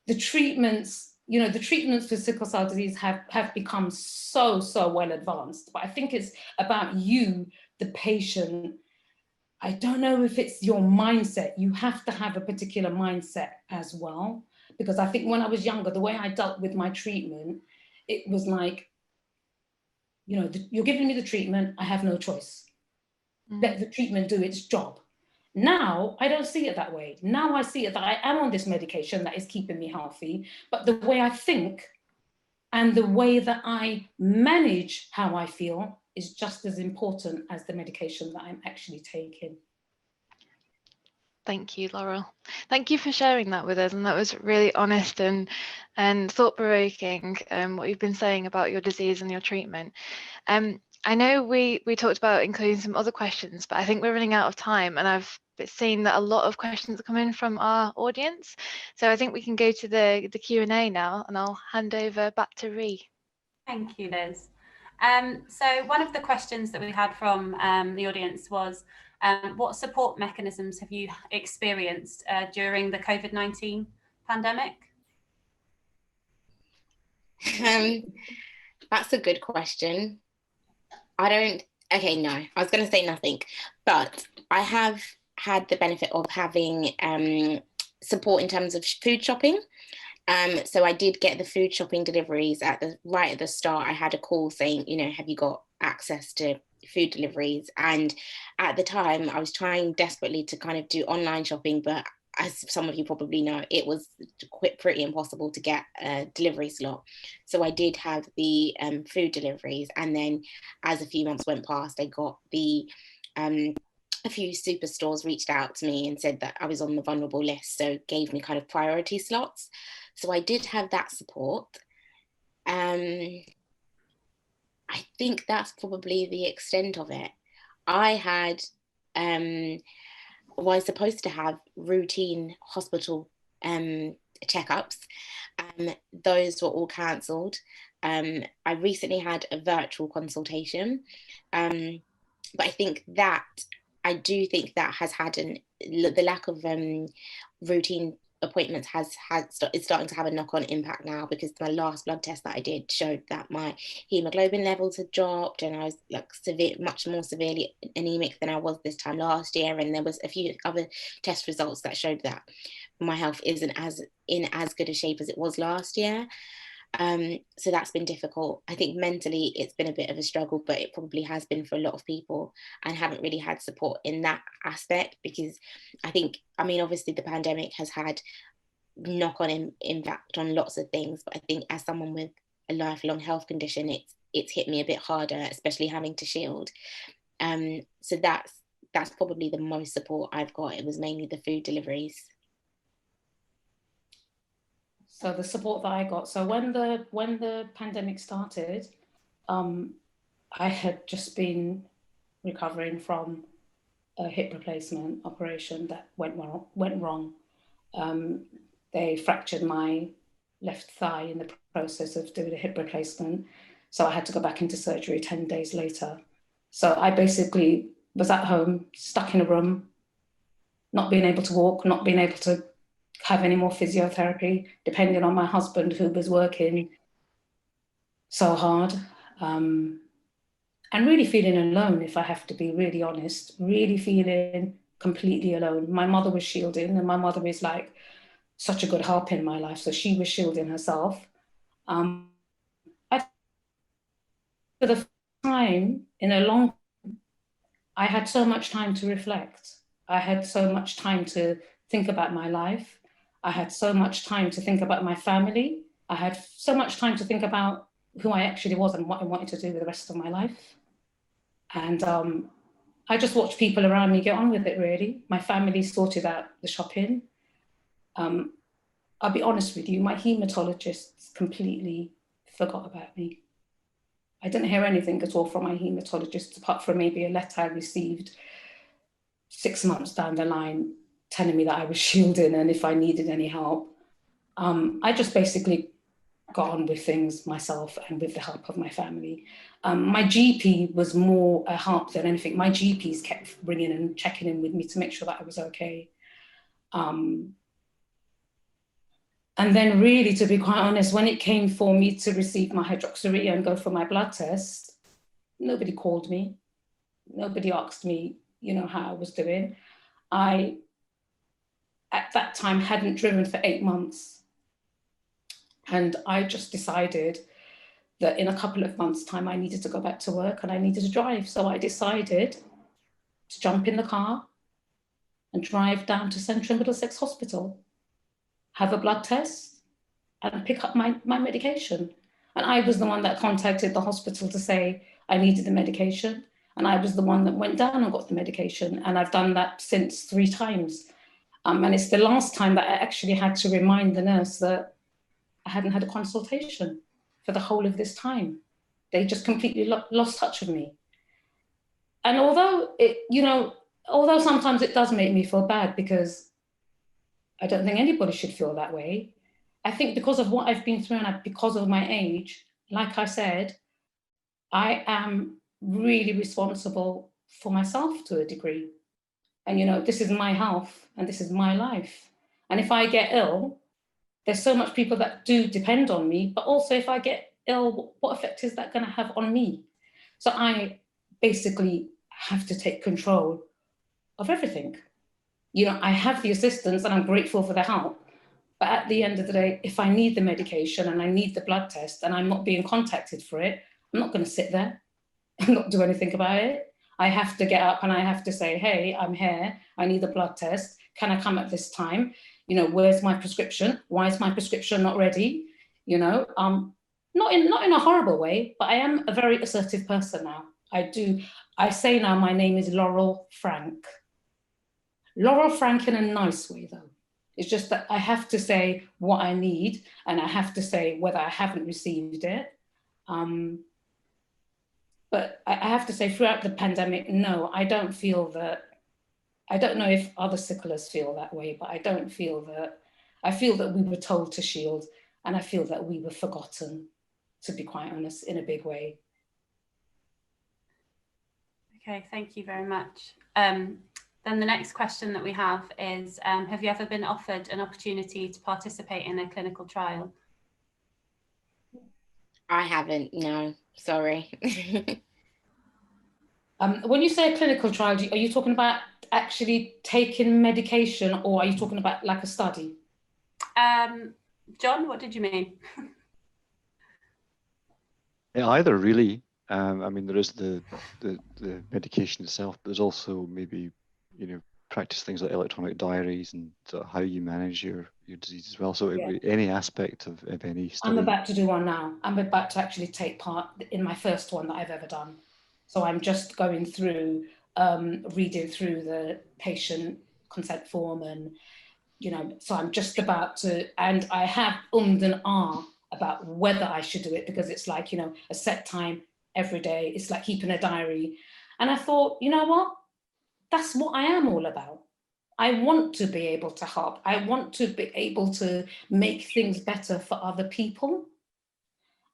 the treatments you know, the treatments for sickle cell disease have become so well advanced, but I think it's about you, the patient. I don't know if it's your mindset. You have to have a particular mindset as well, because I think when I was younger, the way I dealt with my treatment, it was like, you know, you're giving me the treatment, I have no choice. Let the treatment do its job. Now, I don't see it that way. Now I see it that I am on this medication that is keeping me healthy, but the way I think and the way that I manage how I feel is just as important as the medication that I'm actually taking. Thank you, Laurel. Thank you for sharing that with us. And that was really honest and thought-provoking, what you've been saying about your disease and your treatment. I know we talked about including some other questions, but I think we're running out of time, and I've seen that a lot of questions are coming from our audience. So I think we can go to the Q&A now, and I'll hand over back to Ree. Thank you, Liz. So one of the questions that we had from the audience was, what support mechanisms have you experienced during the COVID-19 pandemic? That's a good question. I was going to say nothing, but I have had the benefit of having support in terms of food shopping. So I did get the food shopping deliveries right at the start. I had a call saying, you know, have you got access to food deliveries? And at the time I was trying desperately to kind of do online shopping, but as some of you probably know, it was pretty impossible to get a delivery slot. So I did have the food deliveries. And then as a few months went past, I got a few superstores reached out to me and said that I was on the vulnerable list. So gave me kind of priority slots. So I did have that support. I think that's probably the extent of it. I was supposed to have routine hospital checkups. Those were all cancelled. I recently had a virtual consultation, but I do think that has had the lack of routine appointments is starting to have a knock-on impact now, because my last blood test that I did showed that my hemoglobin levels had dropped, and I was like much more severely anemic than I was this time last year. And there was a few other test results that showed that my health isn't in as good a shape as it was last year. So that's been difficult. I think mentally it's been a bit of a struggle, but it probably has been for a lot of people, and haven't really had support in that aspect, because obviously the pandemic has had knock-on impact on lots of things, but I think as someone with a lifelong health condition, it's hit me a bit harder, especially having to shield. So that's probably the most support I've got. It was mainly the food deliveries. So the support that I got, so when the pandemic started, I had just been recovering from a hip replacement operation that went wrong. They fractured my left thigh in the process of doing a hip replacement. So I had to go back into surgery 10 days later. So I basically was at home, stuck in a room, not being able to walk, not being able to have any more physiotherapy, depending on my husband, who was working so hard, and really feeling alone, if I have to be really honest, really feeling completely alone. My mother was shielding, and my mother is like such a good help in my life, so she was shielding herself. For the first time in a long time, I had so much time to reflect. I had so much time to think about my life. I had so much time to think about my family. I had so much time to think about who I actually was and what I wanted to do with the rest of my life. And I just watched people around me get on with it, really. My family sorted out the shopping. I'll be honest with you, my hematologist completely forgot about me. I didn't hear anything at all from my hematologist, apart from maybe a letter I received 6 months down the line telling me that I was shielding and if I needed any help. I just basically got on with things myself and with the help of my family. My GP was more a help than anything. My GPs kept ringing and checking in with me to make sure that I was okay. And then really, to be quite honest, when it came for me to receive my hydroxyurea and go for my blood test, nobody called me. Nobody asked me, you know, how I was doing. I, at that time, hadn't driven for 8 months. And I just decided that in a couple of months' time, I needed to go back to work and I needed to drive. So I decided to jump in the car and drive down to Central Middlesex Hospital, have a blood test, and pick up my medication. And I was the one that contacted the hospital to say I needed the medication. And I was the one that went down and got the medication. And I've done that since 3 times. And it's the last time that I actually had to remind the nurse that I hadn't had a consultation for the whole of this time. They just completely lost touch with me. And although although sometimes it does make me feel bad, because I don't think anybody should feel that way, I think because of what I've been through and because of my age, like I said, I am really responsible for myself to a degree. And, you know, this is my health and this is my life. And if I get ill, there's so much people that do depend on me, but also if I get ill, what effect is that going to have on me? So I basically have to take control of everything. You know, I have the assistance and I'm grateful for the help. But at the end of the day, if I need the medication and I need the blood test and I'm not being contacted for it, I'm not going to sit there and not do anything about it. I have to get up and I have to say, hey, I'm here. I need a blood test. Can I come at this time? You know, where's my prescription? Why is my prescription not ready? You know, not in a horrible way, but I am a very assertive person now. I say now my name is Laurel Frank. Laurel Frank in a nice way, though. It's just that I have to say what I need and I have to say whether I haven't received it. But I have to say throughout the pandemic, no, I don't feel that. I don't know if other sicklers feel that way, but I don't feel that. I feel that we were told to shield and I feel that we were forgotten, to be quite honest, in a big way. Okay, thank you very much. Then the next question that we have is, have you ever been offered an opportunity to participate in a clinical trial? I haven't, no, sorry. When you say a clinical trial, are you talking about actually taking medication or are you talking about like a study? John, what did you mean? Yeah, either really. I mean, there is the medication itself, but there's also maybe, you know, practice things like electronic diaries and sort of how you manage your disease as well. So Yeah. any aspect of any study. I'm about to do one now. I'm about to actually take part in my first one that I've ever done. So I'm just going through, reading through the patient consent form and, you know, so I'm just about to, and I have and about whether I should do it because it's like, you know, a set time every day. It's like keeping a diary. And I thought, you know what? That's what I am all about. I want to be able to help. I want to be able to make things better for other people.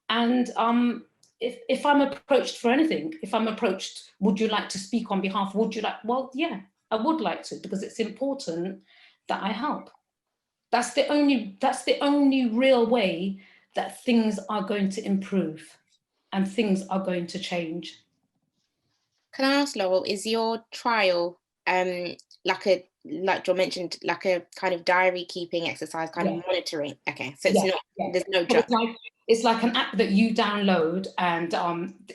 And if I'm approached for anything, if I'm approached, would you like to speak on behalf? Would you like? Well, yeah, I would like to because it's important that I help. That's the only real way that things are going to improve and things are going to change. Can I ask, Laurel, is your trial like John mentioned, like a kind of diary keeping exercise, kind of monitoring? Okay, so it's not, there's no drug. It's like an app that you download and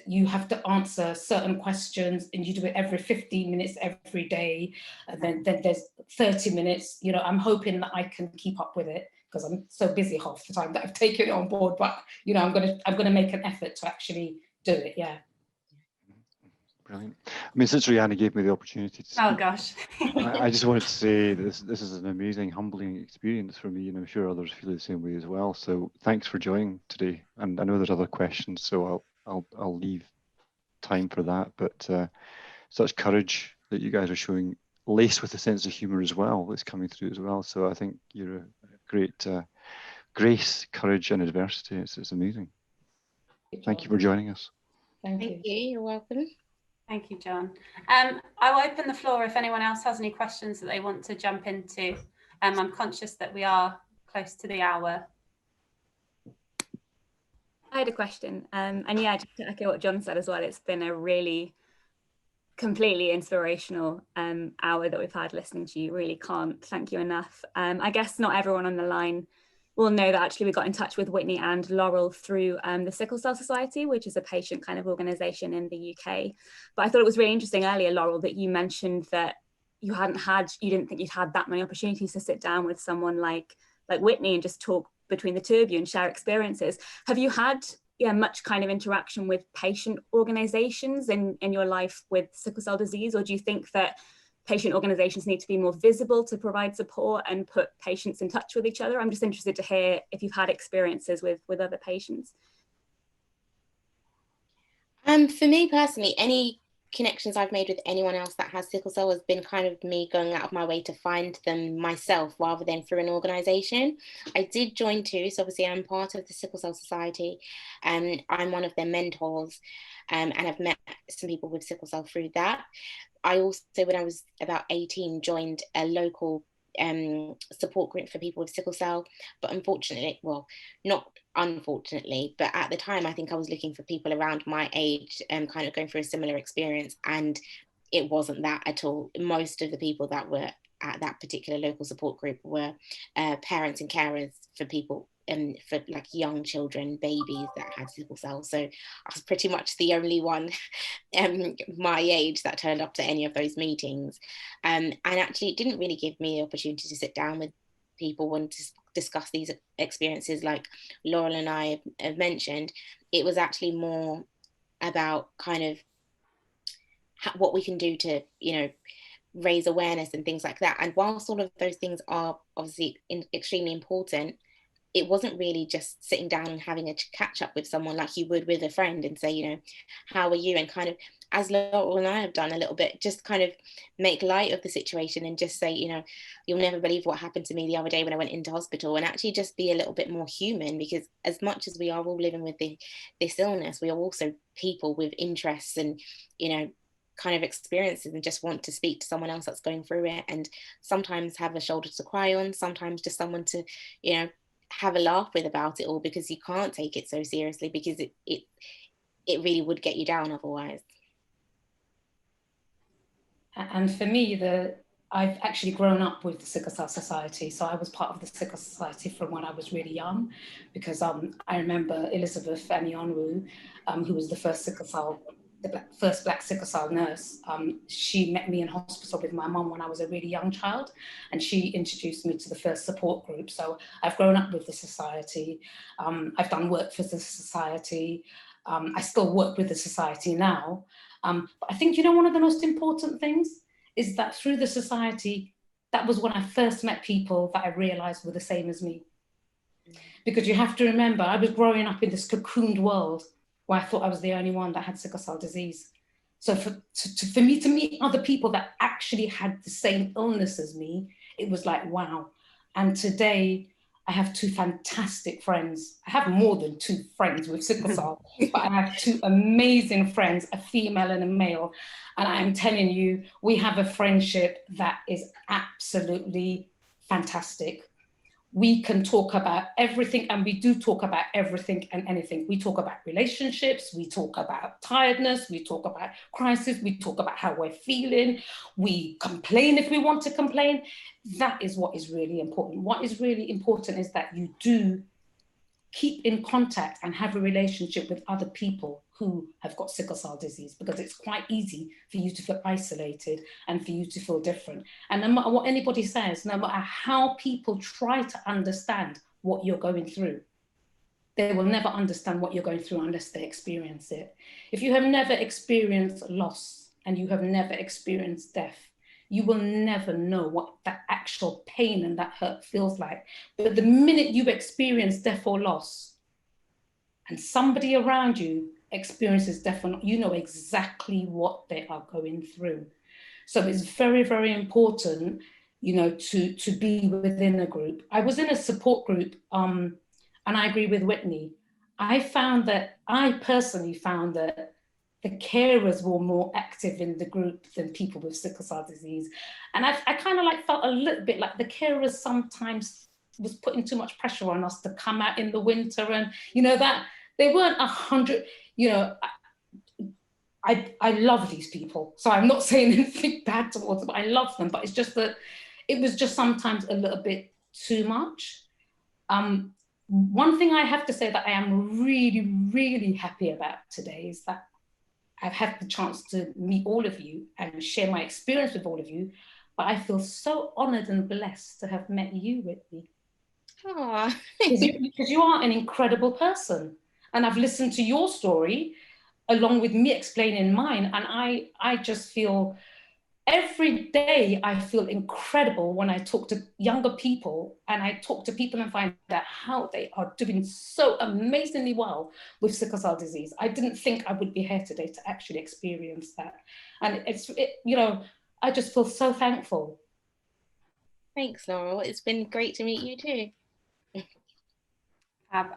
you have to answer certain questions and you do it every 15 minutes every day. And then there's 30 minutes, you know, I'm hoping that I can keep up with it because I'm so busy half the time that I've taken it on board, but you know, I'm gonna make an effort to actually do it, yeah. Brilliant. I mean, since Rihanna gave me the opportunity to speak, oh gosh, I just wanted to say this is an amazing, humbling experience for me, and I'm sure others feel the same way as well. So thanks for joining today. And I know there's other questions, so I'll leave time for that. But such courage that you guys are showing, laced with a sense of humour as well, that's coming through as well. So I think you're a great grace, courage, and adversity. It's amazing. Thank you for joining us. Thank you. You're welcome. Thank you, John. I'll open the floor if anyone else has any questions that they want to jump into. I'm conscious that we are close to the hour. I had a question, and yeah, just to echo what John said as well, it's been a really completely inspirational hour that we've had listening to you. Really can't thank you enough. I guess not everyone on the line will know that actually we got in touch with Whitney and Laurel through the Sickle Cell Society, which is a patient kind of organisation in the UK. But I thought it was really interesting earlier, Laurel, that you mentioned that you didn't think you'd had that many opportunities to sit down with someone like Whitney and just talk between the two of you and share experiences. Have you had much kind of interaction with patient organisations in your life with sickle cell disease, or do you think that patient organisations need to be more visible to provide support and put patients in touch with each other? I'm just interested to hear if you've had experiences with other patients. For me personally, any connections I've made with anyone else that has sickle cell has been kind of me going out of my way to find them myself rather than through an organisation. I did join too, so obviously I'm part of the Sickle Cell Society and I'm one of their mentors, and I've met some people with sickle cell through that. I also, when I was about 18, joined a local support group for people with sickle cell, but unfortunately, well, not unfortunately, but at the time I think I was looking for people around my age and kind of going through a similar experience, and it wasn't that at all. Most of the people that were at that particular local support group were parents and carers for people for like young children, babies that had sickle cell. So I was pretty much the only one my age that turned up to any of those meetings, and actually it didn't really give me the opportunity to sit down with people and to discuss these experiences like Laurel and I have mentioned. It was actually more about kind of what we can do to, raise awareness and things like that. And whilst all of those things are obviously extremely important, it wasn't really just sitting down and having a catch up with someone like you would with a friend and say, how are you? And kind of, as Laurel and I have done a little bit, just kind of make light of the situation and just say, you'll never believe what happened to me the other day when I went into hospital, and actually just be a little bit more human, because as much as we are all living with this illness, we are also people with interests and, kind of experiences, and just want to speak to someone else that's going through it, and sometimes have a shoulder to cry on, sometimes just someone to, have a laugh with about it all, because you can't take it so seriously, because it really would get you down otherwise. And for me, I've actually grown up with the Sickle Cell Society. So I was part of the Sickle Society from when I was really young, because I remember Elizabeth Amianwu, who was the first first Black sickle cell nurse. She met me in hospital with my mum when I was a really young child, and she introduced me to the first support group. So I've grown up with the society. I've done work for the society. I still work with the society now. But I think, one of the most important things is that through the society, that was when I first met people that I realized were the same as me. Because you have to remember, I was growing up in this cocooned world where I thought I was the only one that had sickle cell disease. So for me to meet other people that actually had the same illness as me, it was like, wow. And today I have two fantastic friends. I have more than two friends with sickle cell, but I have two amazing friends, a female and a male. And I'm telling you, we have a friendship that is absolutely fantastic. We can talk about everything, and we do talk about everything and anything. We talk about relationships, we talk about tiredness, we talk about crisis, we talk about how we're feeling, we complain if we want to complain. That is what is really important. What is really important is that you do keep in contact and have a relationship with other people who have got sickle cell disease, because it's quite easy for you to feel isolated and for you to feel different. And no matter what anybody says, no matter how people try to understand what you're going through, they will never understand what you're going through unless they experience it. If you have never experienced loss and you have never experienced death, you will never know what that actual pain and that hurt feels like. But the minute you experience death or loss, and somebody around you experiences death or not, you know exactly what they are going through. So it's very, very important, to be within a group. I was in a support group, and I agree with Whitney. I personally found that the carers were more active in the group than people with sickle cell disease. And I kind of felt a little bit like the carers sometimes was putting too much pressure on us to come out in the winter, and you know that they weren't 100. You know, I love these people, so I'm not saying anything bad towards them. I love them, but it's just that it was just sometimes a little bit too much. One thing I have to say that I am really, really happy about today is that I've had the chance to meet all of you and share my experience with all of you, but I feel so honoured and blessed to have met you, Whitney. Because you are an incredible person, and I've listened to your story along with me explaining mine, and I just feel, every day I feel incredible when I talk to younger people, and I talk to people and find out how they are doing so amazingly well with sickle cell disease. I didn't think I would be here today to actually experience that. And you know, I just feel so thankful. Thanks, Laurel. It's been great to meet you too.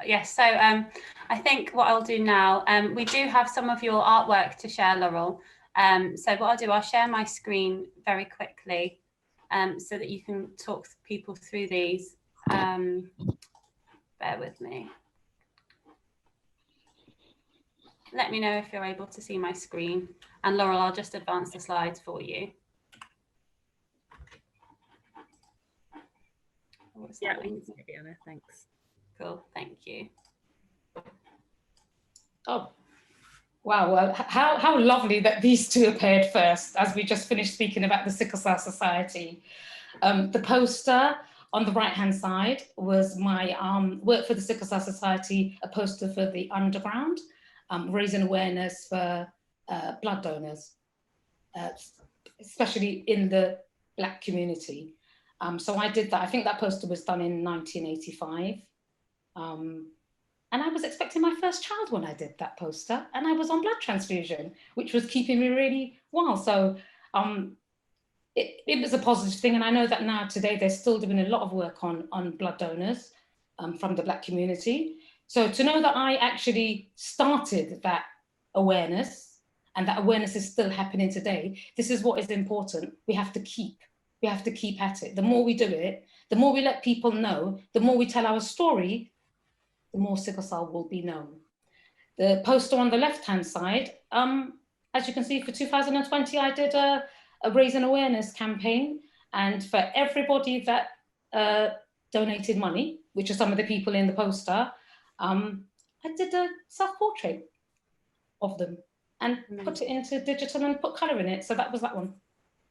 Yes, so I think what I'll do now, we do have some of your artwork to share, Laurel. So what I'll do, I'll share my screen very quickly so that you can talk people through these. Bear with me. Let me know if you're able to see my screen. And Laurel, I'll just advance the slides for you. Yeah, Anna, thanks. Cool, thank you. Oh, wow, well, how lovely that these two appeared first, as we just finished speaking about the Sickle Cell Society. The poster on the right-hand side was my work for the Sickle Cell Society, a poster for the underground, raising awareness for blood donors, especially in the Black community. So I did that. I think that poster was done in 1985. And I was expecting my first child when I did that poster, and I was on blood transfusion, which was keeping me really well. So it was a positive thing. And I know that now today, they're still doing a lot of work on blood donors from the Black community. So to know that I actually started that awareness, and that awareness is still happening today, this is what is important. We have to keep at it. The more we do it, the more we let people know, the more we tell our story, the more sickle cell will be known. The poster on the left-hand side, as you can see, for 2020, I did a raising awareness campaign, and for everybody that donated money, which are some of the people in the poster, I did a self-portrait of them and put it into digital and put colour in it. So that was that one.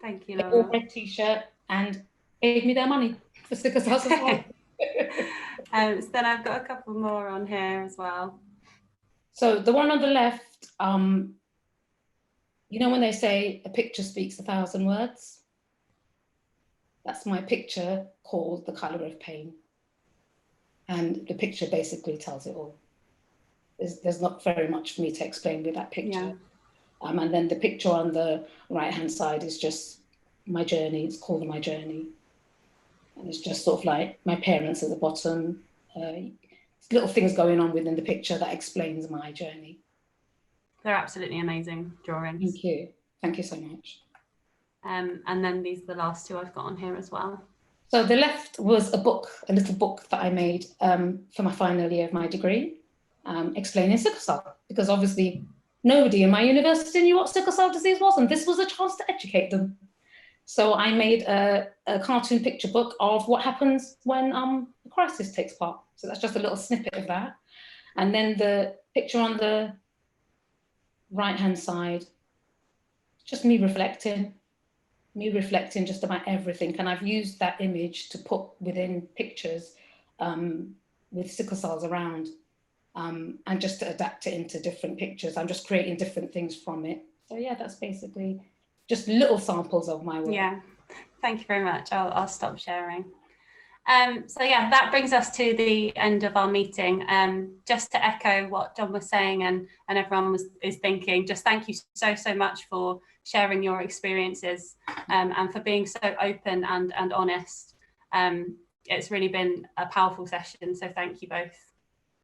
Thank you, They Laura. all red t-shirt and gave me their money for Sickle Cell Society. So then I've got a couple more on here as well. So the one on the left, you know when they say a picture speaks 1,000 words? That's my picture called The Colour of Pain. And the picture basically tells it all. There's not very much for me to explain with that picture. Yeah. And then the picture on the right-hand side is just my journey. It's called My Journey. And it's just sort of like my parents at the bottom, little things going on within the picture that explains my journey. They're absolutely amazing drawings. Thank you. Thank you so much. And then these are the last two I've got on here as well. So the left was a little book that I made for my final year of my degree, explaining sickle cell, because obviously nobody in my university knew what sickle cell disease was, and this was a chance to educate them. So I made a cartoon picture book of what happens when a crisis takes part. So that's just a little snippet of that. And then the picture on the right-hand side, just me reflecting just about everything. And I've used that image to put within pictures with sickle cells around, and just to adapt it into different pictures. I'm just creating different things from it. So yeah, that's basically just little samples of my work. Yeah, thank you very much. I'll stop sharing. So yeah, that brings us to the end of our meeting. Just to echo what John was saying and everyone is thinking, just thank you so much for sharing your experiences and for being so open and honest. It's really been a powerful session, so thank you both.